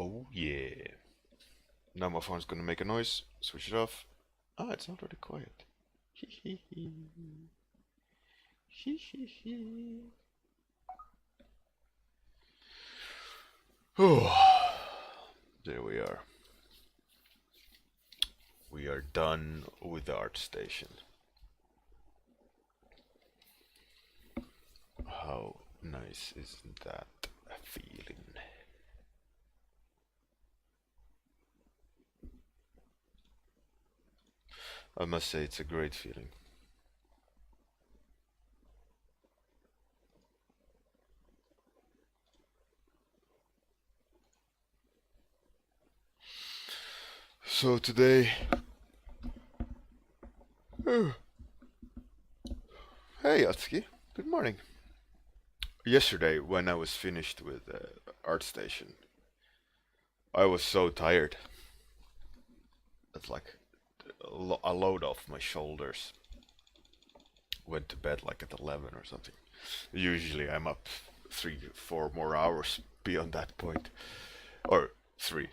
Oh yeah. Now my phone's gonna make a noise. Switch it off. Ah, it's already quiet. Hee hee hee. Hee hee hee. Oh, there we are. We are done with the art station. How nice isn't that feeling? I must say it's a great feeling. So today, hey Atsuki, good morning. Yesterday, when I was finished with ArtStation, I was so tired. It's like a load off my shoulders. Went to bed like at 11 or something. Usually I'm up 3, 4 more hours beyond that point, or 3,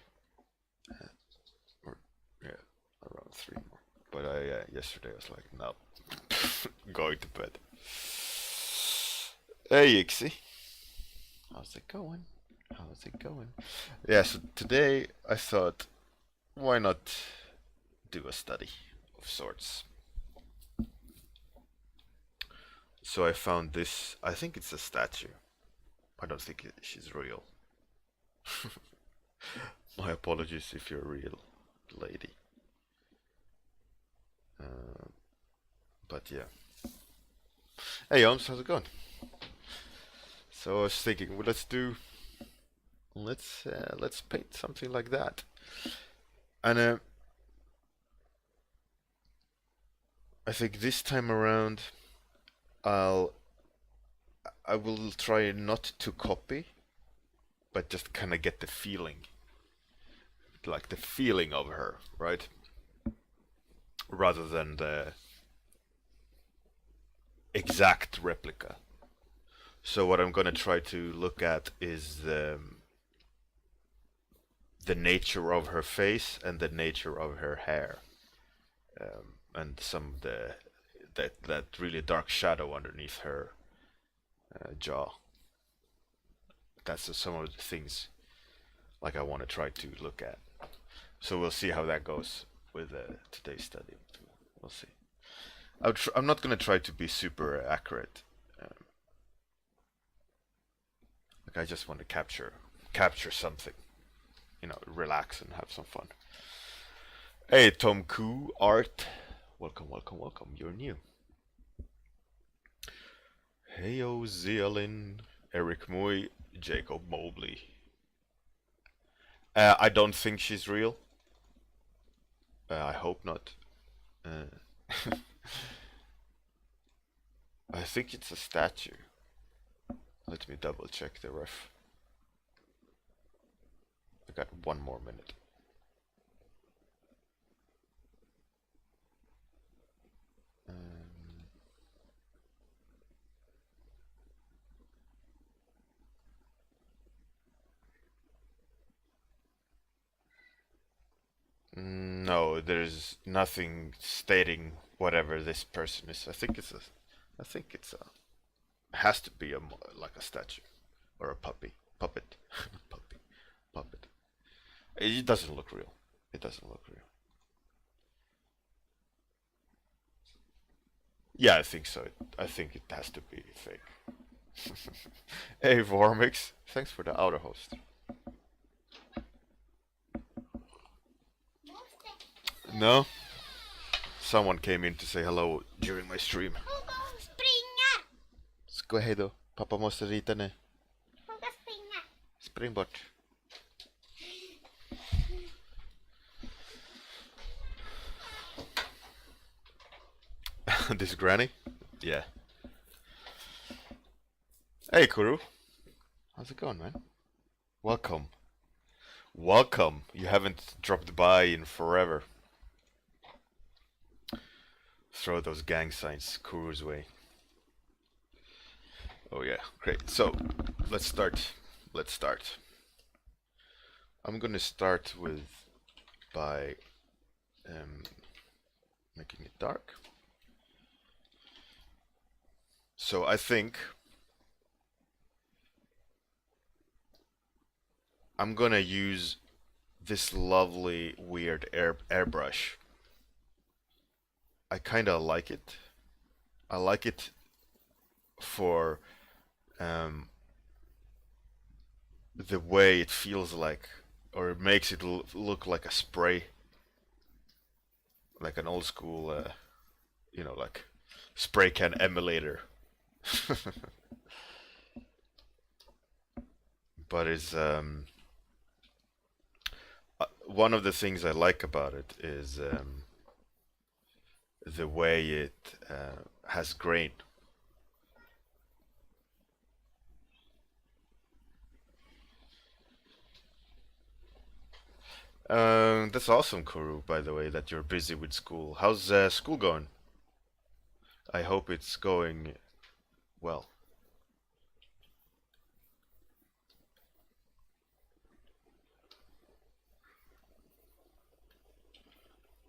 or yeah, around 3 more. But yesterday I was like, no, going to bed. Hey Ixie, how's it going? How's it going? Yeah, so today I thought, why not do a study of sorts? So I found this, I think it's a statue. I don't think she's real. My apologies if you're a real lady. But yeah. Hey Joms, how's it going? So I was thinking, well, let's paint something like that. And I think this time around I will try not to copy, but just kind of get the feeling, like the feeling of her, right? Rather than the exact replica. So what I'm gonna try to look at is the nature of her face and the nature of her hair, and some of the that really dark shadow underneath her jaw. That's some of the things like I want to try to look at. So we'll see how that goes with today's study. We'll see. I'm not gonna try to be super accurate. Like I just want to capture something, relax and have some fun. Hey, Tom Koo Art, welcome, welcome, welcome. You're new. Heyo Zealin, Eric Moy, Jacob Mobley. I don't think she's real. I hope not. I think it's a statue. Let me double check the ref. I got 1 more minute. No, there's nothing stating whatever this person is. I think it's a has to be like a statue or a puppet. Puppet. It doesn't look real. It doesn't look real. Yeah, I think so. I think it has to be fake. Hey, Vormix, thanks for the outer host. No? Someone came in to say hello during my stream. Gå hej då. Pappa måste rita nu. Spring bort. This granny? Yeah. Hey, Kuru. How's it going, man? Welcome. Welcome. You haven't dropped by in forever. Throw those gang signs Kuru's way. Oh yeah, great. So, let's start. I'm gonna start by making it dark. So I think I'm gonna use this lovely weird airbrush. I kinda like it. I like it for um, the way it feels like, or it makes it look like a spray, like an old school, like spray can emulator. But it's one of the things I like about it is the way it has grain. That's awesome, Kuru, by the way, that you're busy with school. How's school going? I hope it's going well.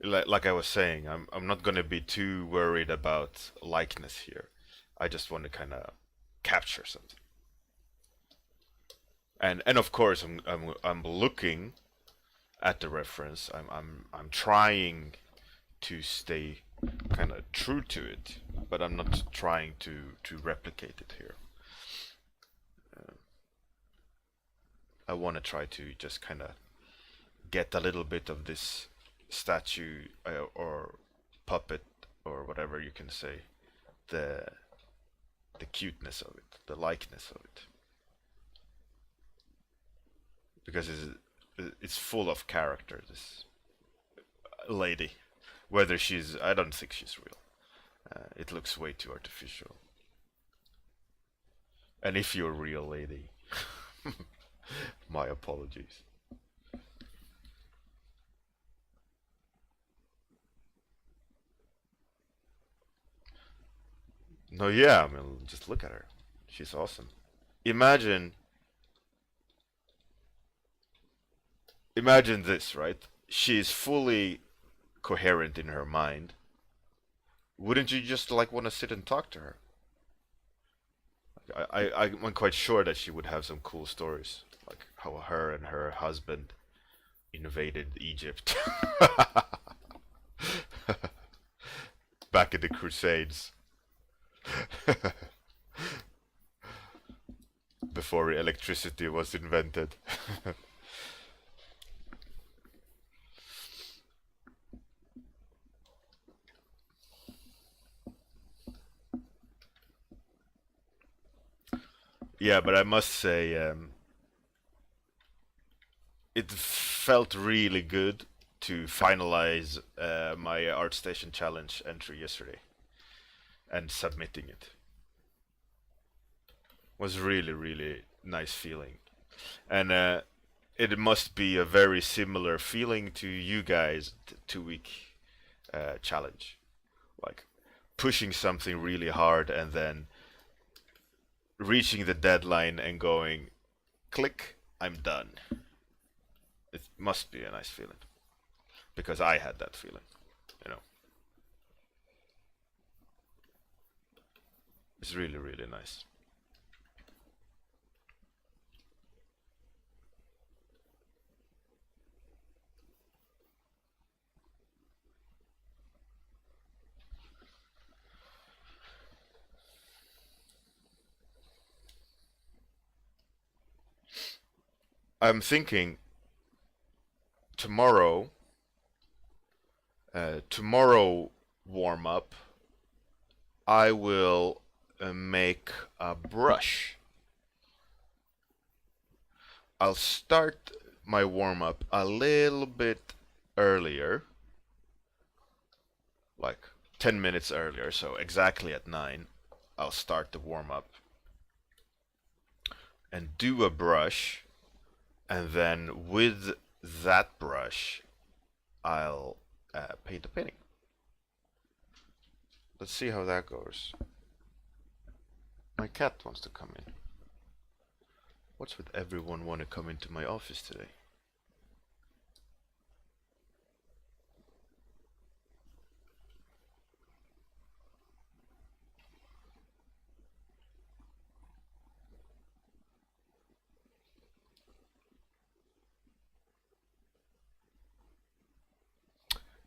Like I was saying, I'm not gonna be too worried about likeness here. I just want to kind of capture something. And of course, I'm looking at the reference. I'm trying to stay kind of true to it, but I'm not trying to replicate it here. I want to try to just kind of get a little bit of this statue or puppet or whatever you can say, the the cuteness of it, the likeness of it, because it's full of character. This lady, whether she's, I don't think she's real. It looks way too artificial. And if you're a real lady, my apologies. No, yeah, I mean, just look at her. She's awesome. Imagine, imagine this, right? She's fully coherent in her mind. Wouldn't you just like want to sit and talk to her? I'm quite sure that she would have some cool stories, like how her and her husband invaded Egypt back in the Crusades before electricity was invented. Yeah, but I must say, it felt really good to finalize my ArtStation challenge entry yesterday and submitting it. Was really really nice feeling, and it must be a very similar feeling to you guys 2 week challenge, like pushing something really hard and then reaching the deadline and going click, I'm done. It must be a nice feeling, because I had that feeling, you know. It's really really nice. I'm thinking tomorrow, tomorrow warm up, I will make a brush. I'll start my warm up a little bit earlier, like 10 minutes earlier, so exactly at 9. I'll start the warm up and do a brush, and then with that brush, I'll paint a painting. Let's see how that goes. My cat wants to come in. What's with everyone want to come into my office today?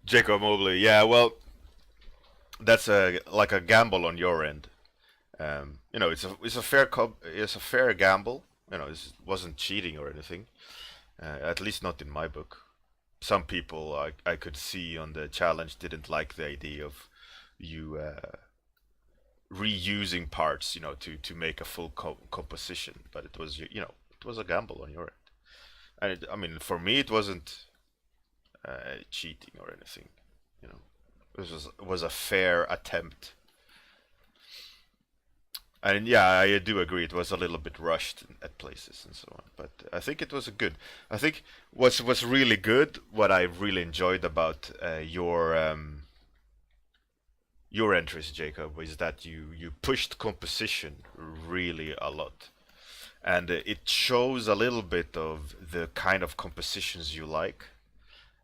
Jacob Mobley. Yeah, well, that's a like a gamble on your end. It's a fair gamble. It wasn't cheating or anything. At least not in my book. Some people I could see on the challenge didn't like the idea of you reusing parts, to make a full composition. But it was, it was a gamble on your end. And I mean, for me, it wasn't cheating or anything. You know, it was a fair attempt. And yeah, I do agree. It was a little bit rushed at places and so on, but I think it was a good. I think what's really good, what I really enjoyed about your entries, Jacob, is that you pushed composition really a lot, and it shows a little bit of the kind of compositions you like,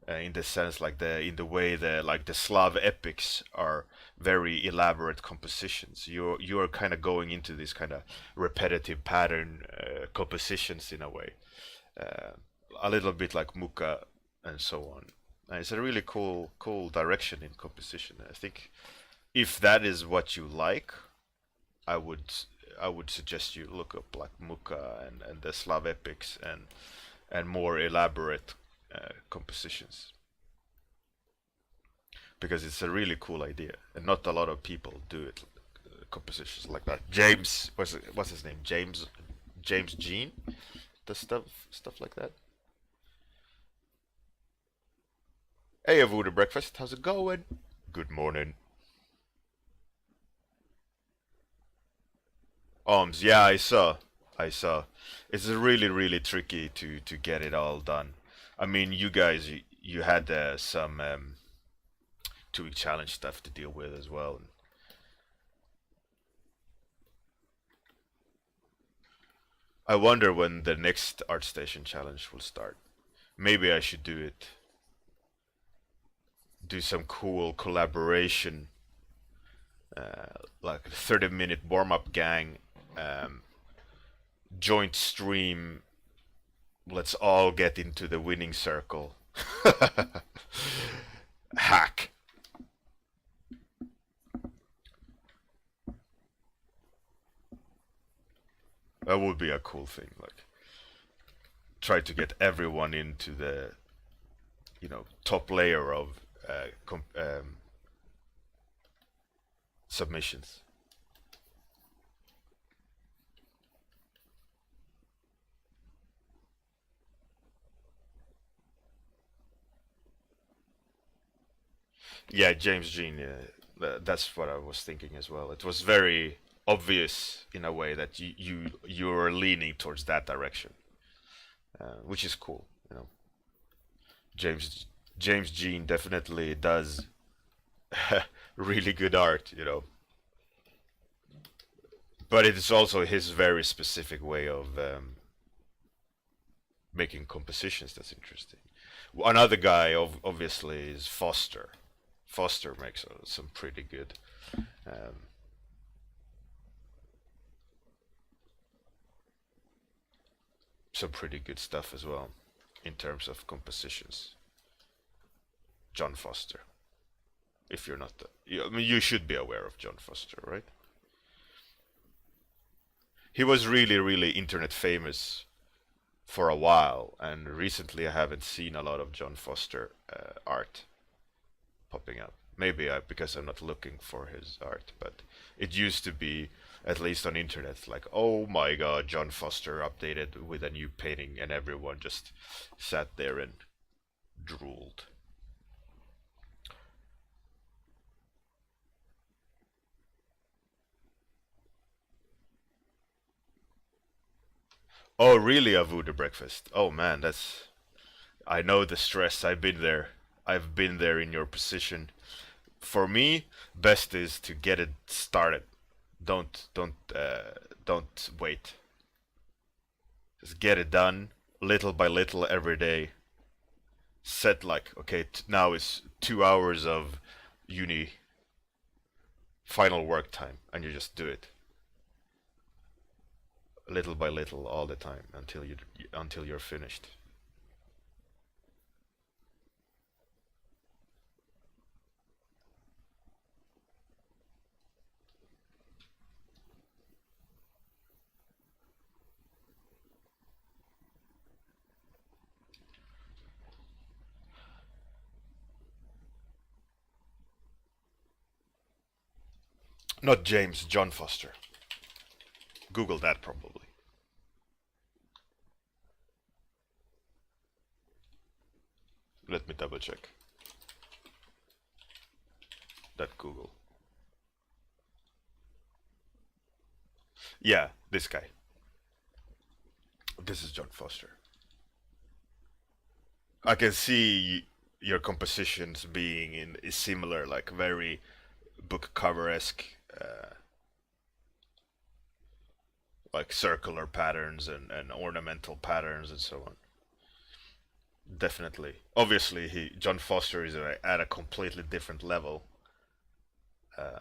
in the sense like in the way the Slav epics are very elaborate compositions. You're kind of going into this kind of repetitive pattern compositions in a way, uh, a little bit like Muka and so on. And it's a really cool direction in composition. I think if that is what you like, I would I would suggest you look up like Muka and the Slav epics and more elaborate compositions, because it's a really cool idea and not a lot of people do it. Compositions like that. What's his name? James Jean does stuff like that. Hey, Avuda Breakfast, how's it going? Good morning. Yeah, I saw. It's really tricky to get it all done. I mean, you guys, you had some 2 week challenge stuff to deal with as well. I wonder when the next ArtStation challenge will start. Maybe I should do some cool collaboration, like a 30-minute warm up gang, um, joint stream. Let's all get into the winning circle. Hack. That would be a cool thing. Like, try to get everyone into the top layer of submissions. Yeah, James Jean. That's what I was thinking as well. It was very obvious in a way that you're leaning towards that direction, which is cool. James James Jean definitely does really good art, but it is also his very specific way of making compositions that's interesting. Another guy, obviously, is Foster. Foster makes some pretty good, um, stuff as well in terms of compositions. John Foster. If you're not, I mean, you should be aware of John Foster, right? He was really internet famous for a while, and recently I haven't seen a lot of John Foster art popping up. Maybe because I'm not looking for his art, but it used to be, at least on internet, like, oh my god, John Foster updated with a new painting, and everyone just sat there and drooled. Oh, really, Avu the breakfast? Oh man, that's. I know the stress. I've been there. I've been there in your position. For me, best is to get it started. Don't wait. Just get it done, little by little, every day. Set like, okay, now is 2 hours of uni final work time, and you just do it little by little all the time until you're finished. Not James, John Foster. Google that probably. Let me double check. That Google. Yeah, this guy. This is John Foster. I can see your compositions being in is similar, like very book cover esque, like circular patterns and ornamental patterns and so on. Definitely. Obviously, John Foster is at a completely different level. Uh,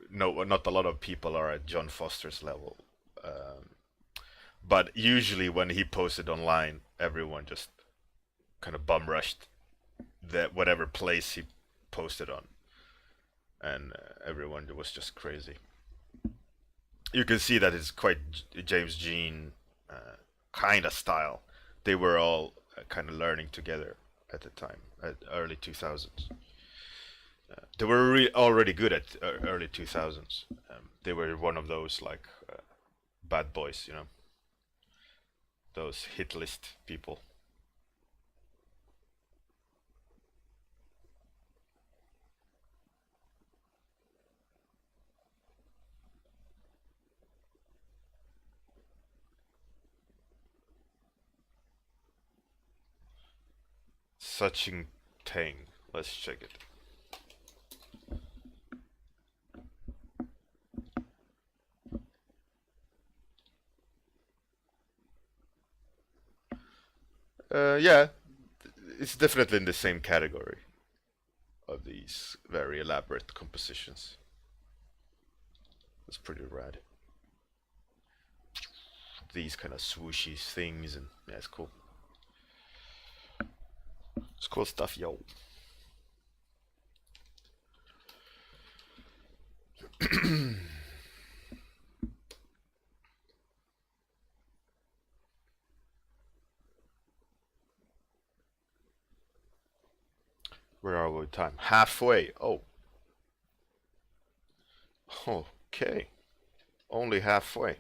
no, not a lot of people are at John Foster's level. Um, but usually when he posted online, everyone just kind of bum rushed that whatever place he posted on, and everyone was just crazy. You can see that it's quite James Jean kind of style. They were all kind of learning together at the time, at early 2000s. They were already good at early 2000s. They were one of those like bad boys, you know, those hit list people. Suching Tang. Let's check it. Yeah, it's definitely in the same category of these very elaborate compositions. It's pretty rad. These kind of swooshy things, and yeah, it's cool. It's cool stuff, yo. Where are we? Time halfway. Oh, okay. Only halfway.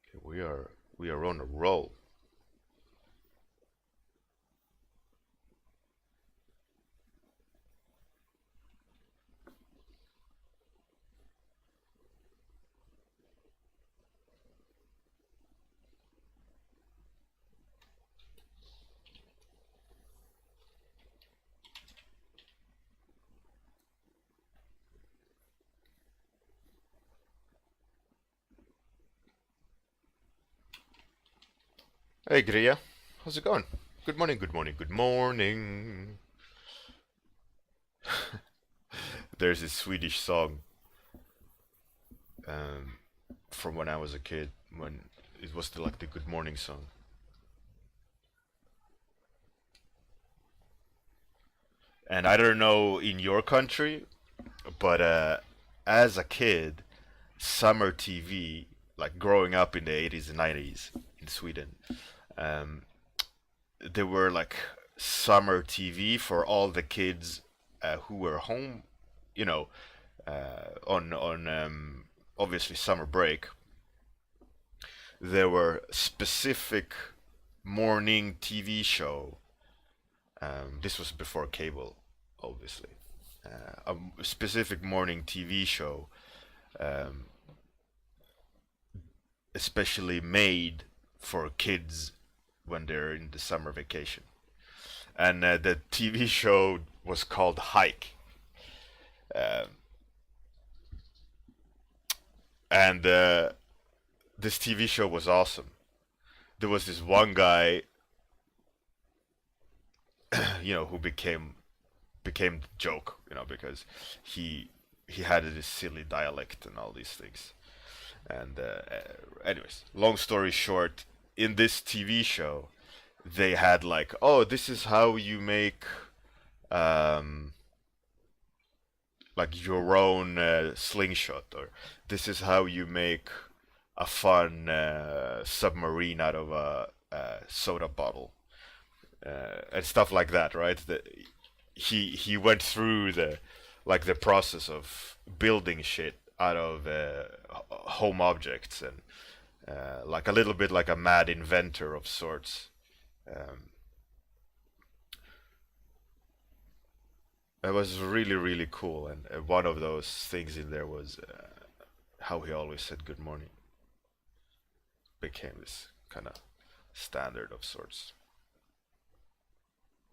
Okay, we are on a roll. Hey, Gria. How's it going? Good morning, good morning, good morning. There's this Swedish song um, from when I was a kid, when it was like the good morning song. And I don't know in your country, but as a kid, summer TV, like growing up in the 80s and 90s in Sweden, um, there were like summer TV for all the kids who were home, you know, on obviously summer break. There were specific morning TV show. This was before cable, obviously. A specific morning TV show, um, especially made for kids when they're in the summer vacation. And the TV show was called Hike. Um and this TV show was awesome. There was this one guy, who became the joke, because he he had this silly dialect and all these things. And anyways, long story short, in this TV show, they had like, oh, this is how you make um, like your own slingshot, or this is how you make a fun submarine out of a soda bottle, and stuff like that, right? He went through the like the process of building shit out of home objects, and like a little bit like a mad inventor of sorts. Um, it was really really cool, and one of those things in there was how he always said good morning. Became this kind of standard of sorts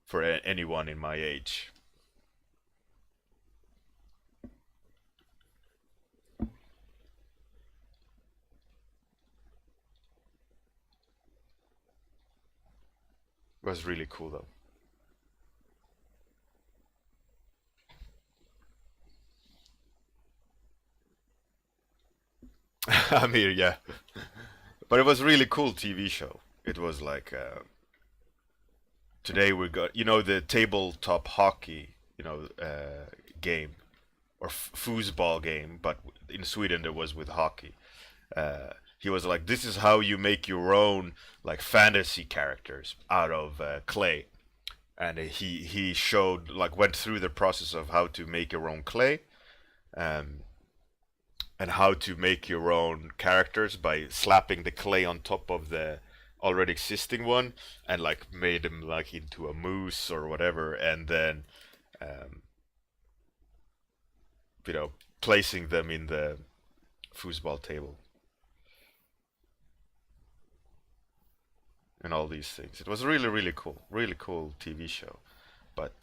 for anyone in my age. It was really cool though. I mean, yeah, but it was really cool TV show. It was like today we got, you know, the tabletop hockey, you know, game, or foosball game, but in Sweden there was with hockey. He was like, this is how you make your own like fantasy characters out of clay, and he showed, like, went through the process of how to make your own clay, um, and how to make your own characters by slapping the clay on top of the already existing one, and like made them like into a moose or whatever, and then um, you know, placing them in the foosball table and all these things. It was really cool TV show, but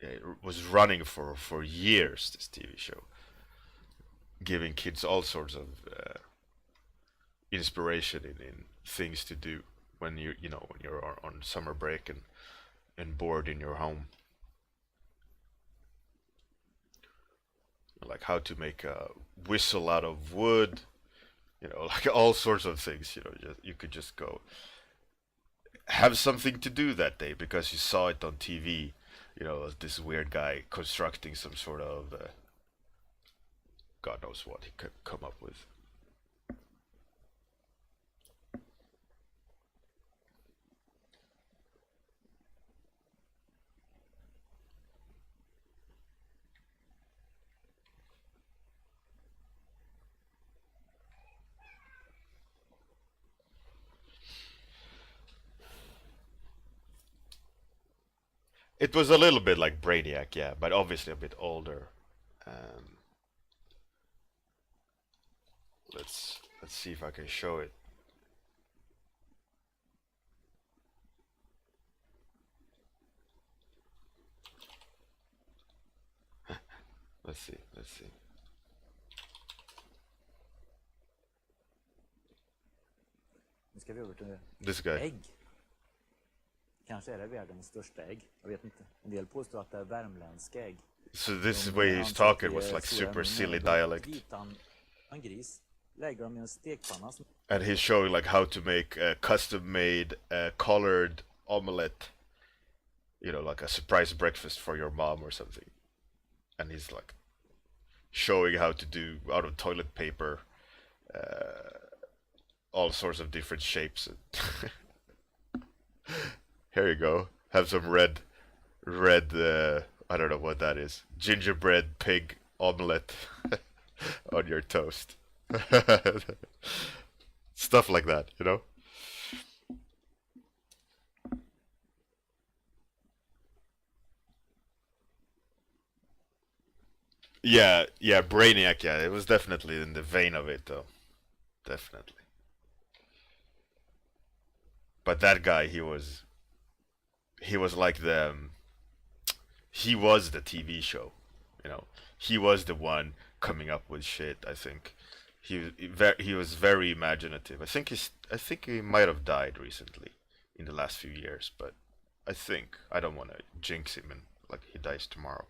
yeah, it was running for years. This TV show, giving kids all sorts of inspiration in things to do when you know, when you're on summer break and bored in your home, like how to make a whistle out of wood, you know, like all sorts of things. You know, you could just go have something to do that day because you saw it on TV. You know, this weird guy constructing some sort of God knows what he could come up with. It was a little bit like Brainiac, yeah, but obviously a bit older. Um, let's see if I can show it. Let's see. Let's see. Nu ska vi över till This guy. ägg. Kanske är det världens största ägg. Jag vet inte. En del påstår att det är värmländska ägg. So this way he's talking was like super silly dialect. En gris lägger dem i en stekpanna. And he's showing like how to make a custom-made colored omelette. You know, like a surprise breakfast for your mom or something. And he's like showing how to do out of toilet paper all sorts of different shapes. Here you go. Have some red, I don't know what that is. Gingerbread pig omelette on your toast. Stuff like that, you know? Yeah, yeah, Brainiac, yeah. It was definitely in the vein of it, though. Definitely. But that guy, he was like he was the TV show, you know. He was the one coming up with shit. I think he was very imaginative. I think he might have died recently in the last few years, but I don't want to jinx him and like he dies tomorrow.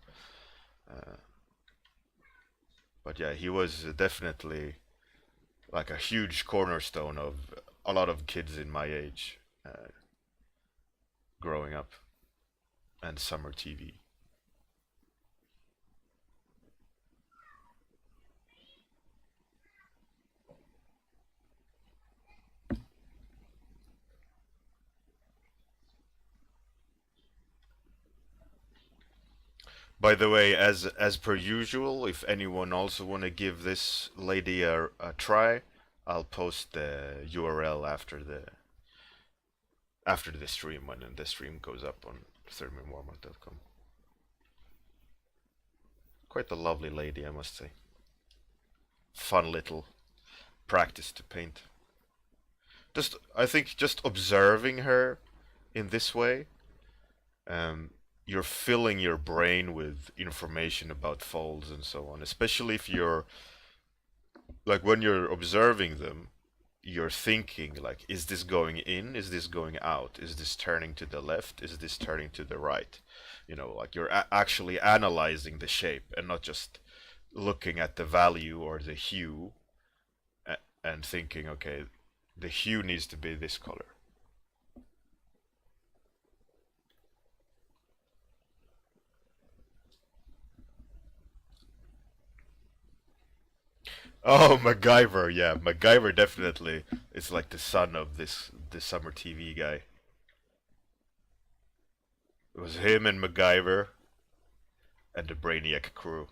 Uh, but yeah, he was definitely like a huge cornerstone of a lot of kids in my age growing up and summer TV. By the way, as per usual, if anyone also want to give this lady a try, I'll post the URL after the stream when the stream goes up on warmup.com. Quite a lovely lady, I must say. Fun little practice to paint. Just I think just observing her in this way, you're filling your brain with information about folds and so on. Especially if you're like when you're observing them, you're thinking like, is this going in? Is this going out? Is this turning to the left? Is this turning to the right? You know, like you're actually analyzing the shape and not just looking at the value or the hue and thinking, okay, the hue needs to be this color. Oh, MacGyver, yeah, MacGyver definitely is like the son of this summer TV guy. It was him and MacGyver and the Brainiac crew.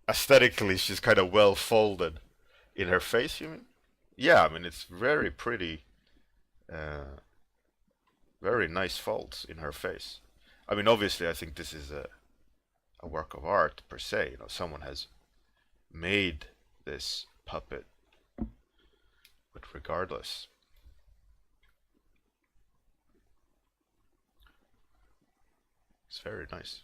Aesthetically, she's kind of well folded in her face. You mean? Yeah, I mean it's very pretty, uh, very nice folds in her face. I mean, obviously, I think this is a work of art per se. You know, someone has made this puppet, but regardless, it's very nice.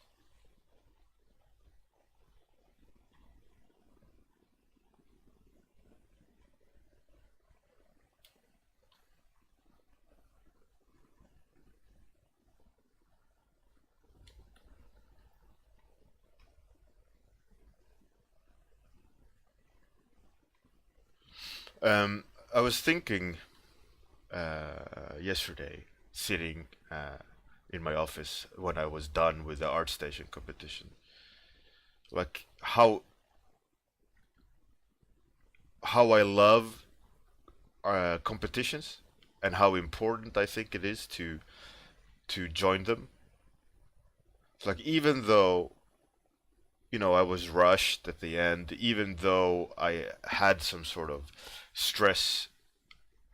Um, I was thinking yesterday, sitting in my office when I was done with the art station competition, like how I love competitions and how important I think it is to join them. It's like even though I was rushed at the end, even though I had some sort of stress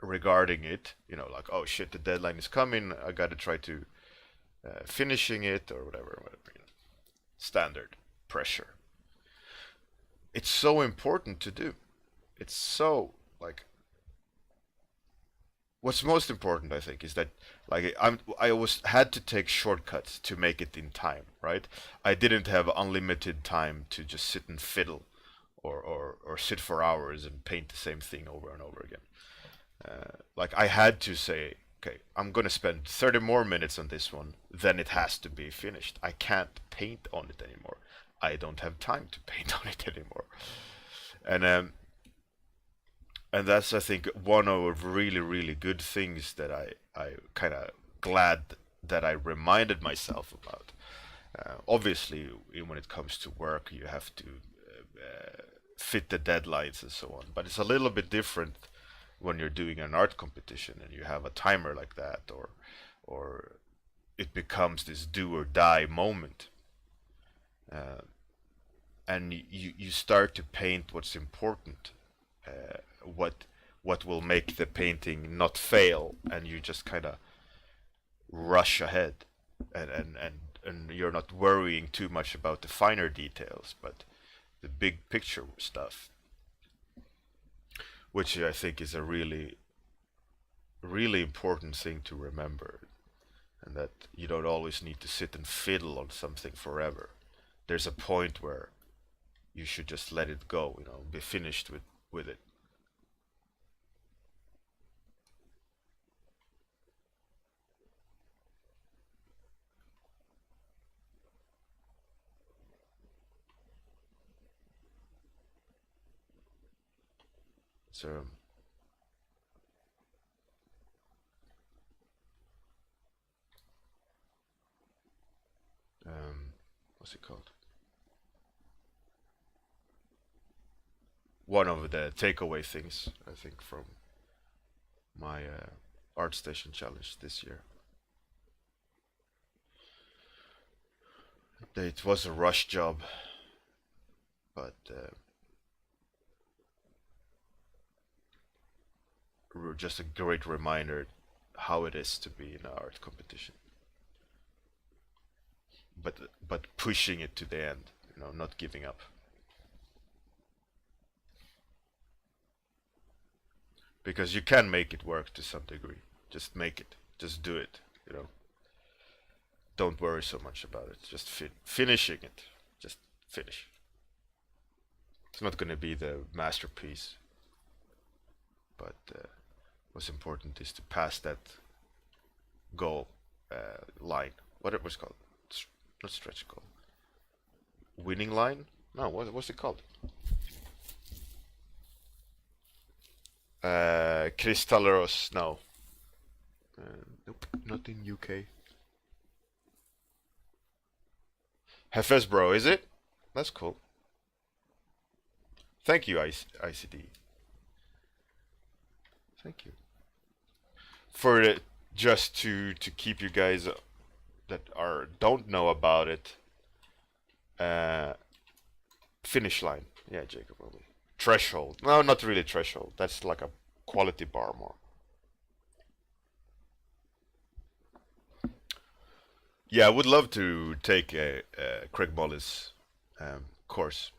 regarding it, like, oh shit, the deadline is coming, I gotta try to finishing it or whatever. Standard pressure. It's so important to do. It's so like what's most important I think is that like I was had to take shortcuts to make it in time, right? I didn't have unlimited time to just sit and fiddle or sit for hours and paint the same thing over and over again. Like I had to say, okay, I'm gonna spend 30 more minutes on this one, then it has to be finished. I can't paint on it anymore. I don't have time to paint on it anymore. And that's I think one of really really good things that I kind of glad that I reminded myself about. Obviously, when it comes to work, you have to fit the deadlines and so on. But it's a little bit different when you're doing an art competition and you have a timer like that, or it becomes this do or die moment. Uh, and you start to paint what's important, what will make the painting not fail, and you just kind of rush ahead, and you're not worrying too much about the finer details, but the big picture stuff, which I think is a really really important thing to remember, and that you don't always need to sit and fiddle on something forever. There's a point where you should just let it go, be finished with it. So what's it called? One of the takeaway things I think from my art station challenge this year. It was a rush job, but just a great reminder how it is to be in an art competition. But pushing it to the end, not giving up. Because you can make it work to some degree. Just make it. Just do it. Don't worry so much about it. Just finishing it. Just finish. It's not going to be the masterpiece, but what's important is to pass that goal line. What it was called? Not stretch goal. Winning line? No, what's it called? Kristalleros? No. Nope, not in UK. Hefes bro, is it? That's cool. Thank you, ICD. Thank you. For just to keep you guys that don't know about it. Finish line. Yeah, Jacob probably. Threshold. No, not really threshold. That's like a quality bar more. Yeah, I would love to take a Craig Mollis course,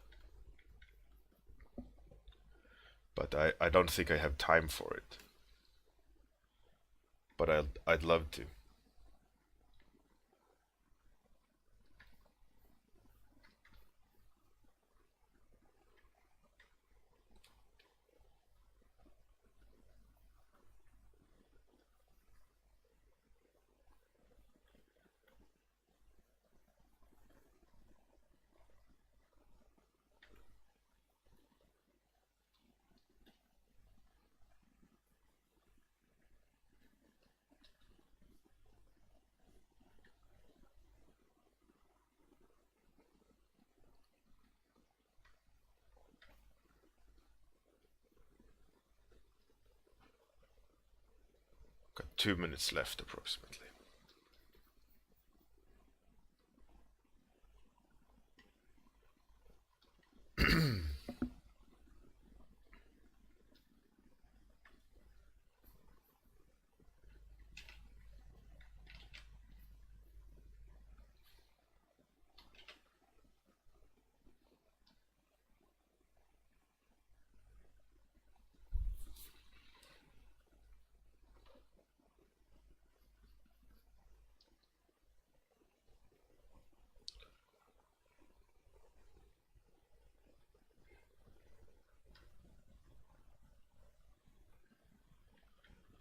but I don't think I have time for it. But I'd love to. Got 2 minutes left approximately.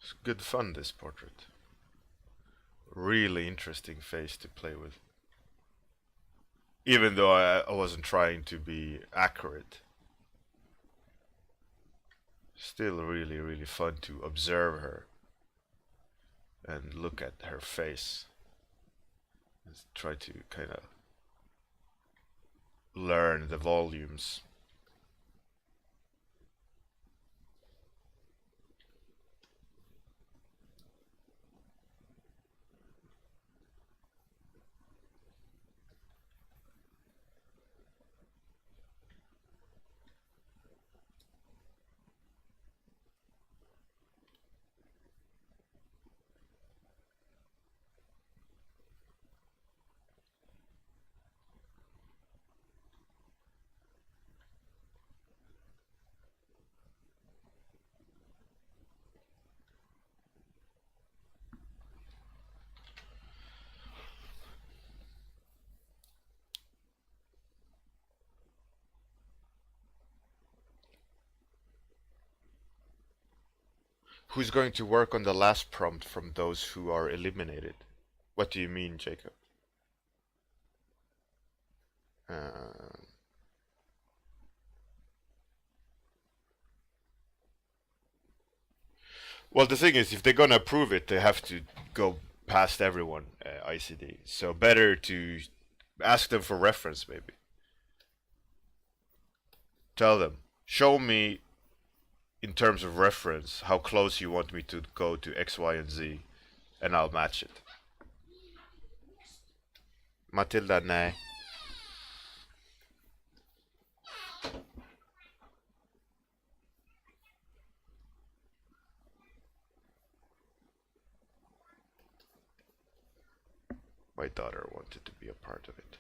It's good fun, this portrait. Really interesting face to play with. Even though I wasn't trying to be accurate. Still really, really fun to observe her and look at her face. And try to kind of learn the volumes. Who's going to work on the last prompt from those who are eliminated? What do you mean, Jacob? Well, the thing is, if they're gonna approve it, they have to go past everyone, ICD. So better to ask them for reference, maybe. Tell them, show me in terms of reference how close you want me to go to X, Y, and Z, and I'll match it. Matilda, nej. My daughter wanted to be a part of it.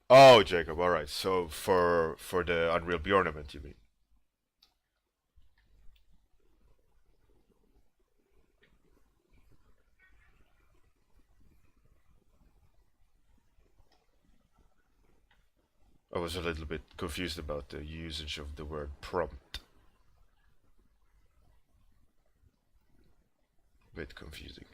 Oh, Jacob, all right. So for the Unreal Bjorn event, you mean? I was a little bit confused about the usage of the word prompt. Bit confusing.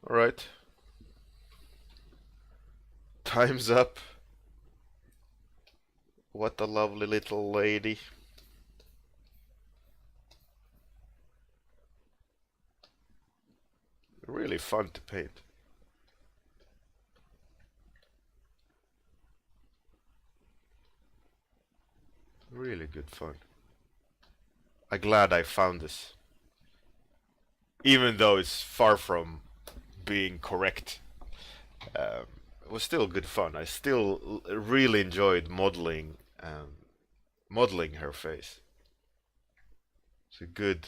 All right. Time's up. What a lovely little lady. Really fun to paint. Really good fun. I'm glad I found this. Even though it's far from being correct. It was still good fun. I still really enjoyed modeling her face. It's a good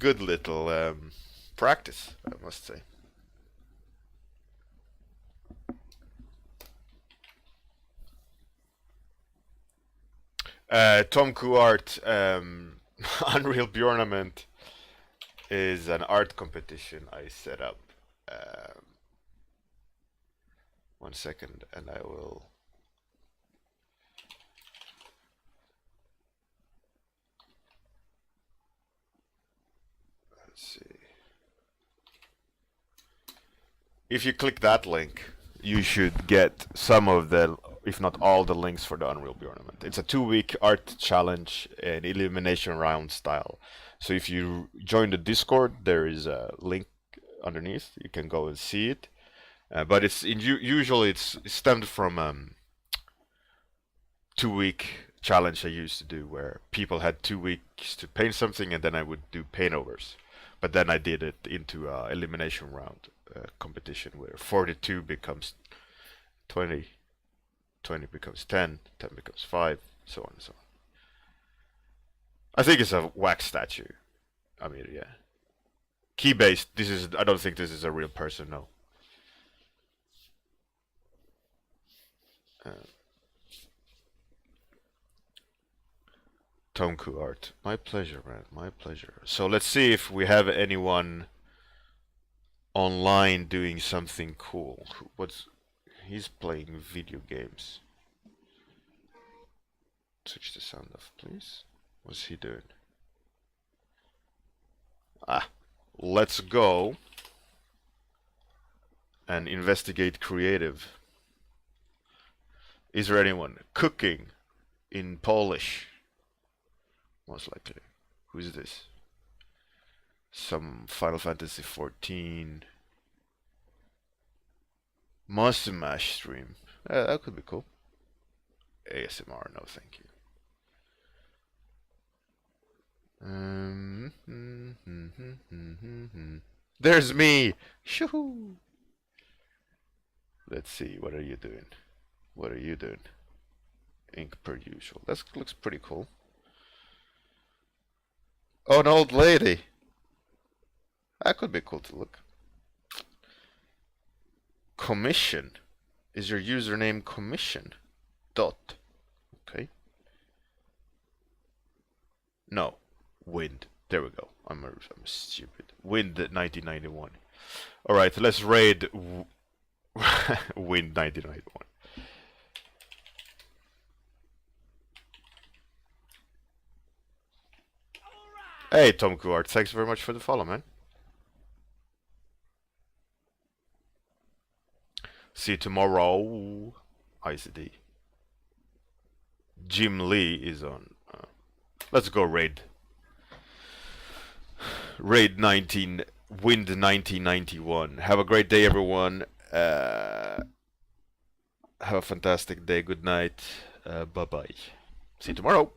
good little practice, I must say. Tom Kuart, Unreal Bjornament is an art competition I set up. 1 second, and I will. Let's see. If you click that link, you should get some of the, if not all, the links for the Unreal Bjornament. It's a 2-week art challenge and elimination round style. So if you join the Discord, there is a link underneath. You can go and see it. But usually it's stemmed from 2-week challenge I used to do, where people had 2 weeks to paint something, and then I would do paint overs. But then I did it into elimination round competition, where 42 becomes 20, 20 becomes 10, 10 becomes 5, so on and so on. I think it's a wax statue. I mean, yeah. Key based. This is. I don't think this is a real person. No. Tonku art. My pleasure, man. My pleasure. So let's see if we have anyone online doing something cool. He's playing video games. Switch the sound off, please. What's he doing? Let's go and investigate creative. Is there anyone cooking in Polish? Most likely. Who's this? Some Final Fantasy 14 Monster Mash stream. That could be cool. ASMR, no thank you. There's me! Shoo-hoo! Let's see, what are you doing? What are you doing? Ink per usual. That looks pretty cool. Oh, an old lady! That could be cool to look. Commission. Is your username commission? Dot. Okay. No. Wind. There we go. I'm stupid. Wind 1991. Alright, let's raid Wind 1991. Hey, Tom Kuart, thanks very much for the follow, man. See you tomorrow. ICD. Jim Lee is on. Let's go raid. Raid 19. Wind 1991. Have a great day, everyone. Have a fantastic day. Good night. Bye bye. See you tomorrow.